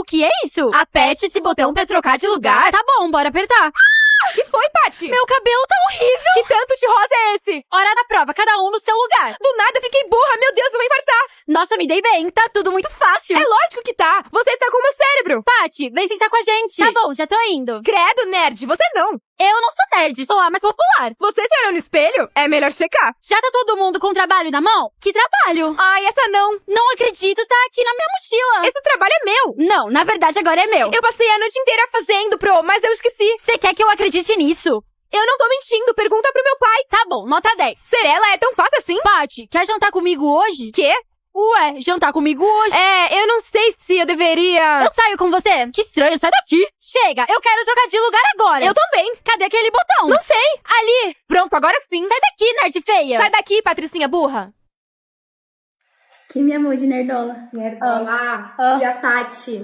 O que é isso? Aperte esse botão pra trocar de lugar. Tá bom, bora apertar. Que foi, Paty? Meu cabelo tá horrível. Que tanto de rosa é esse? Hora da prova, cada um no seu lugar. Do nada eu fiquei burra, meu Deus, eu vou infartar. Nossa, me dei bem, tá tudo muito fácil. É lógico que tá. Você tá com o meu cérebro. Paty, vem sentar com a gente. Tá bom, já tô indo. Credo, nerd, você não. Eu não sou nerd, sou a mais popular. Você se olhou no espelho? É melhor checar. Já tá todo mundo com trabalho na mão? Que trabalho? Ai, essa não. Não acredito, tá aqui na minha mochila. Esse trabalho é meu. Não, na verdade agora é meu. Eu passei a noite inteira fazendo, Pro, mas eu esqueci. Você quer que eu acredite nisso? Eu não tô mentindo, pergunta pro meu pai. Tá bom, nota 10. Serela é tão fácil assim? Paty, quer jantar comigo hoje? Quê? Ué, jantar comigo hoje? Eu não sei se eu deveria... Eu saio com você? Que estranho, sai daqui. Chega, eu quero trocar de lugar agora. Eu também. Cadê aquele botão? Não sei. Ali. Pronto, agora sim. Sai daqui, nerd feia. Sai daqui, Patricinha burra. Que me amou de nerdola. Nerdola. Ó. E a Paty.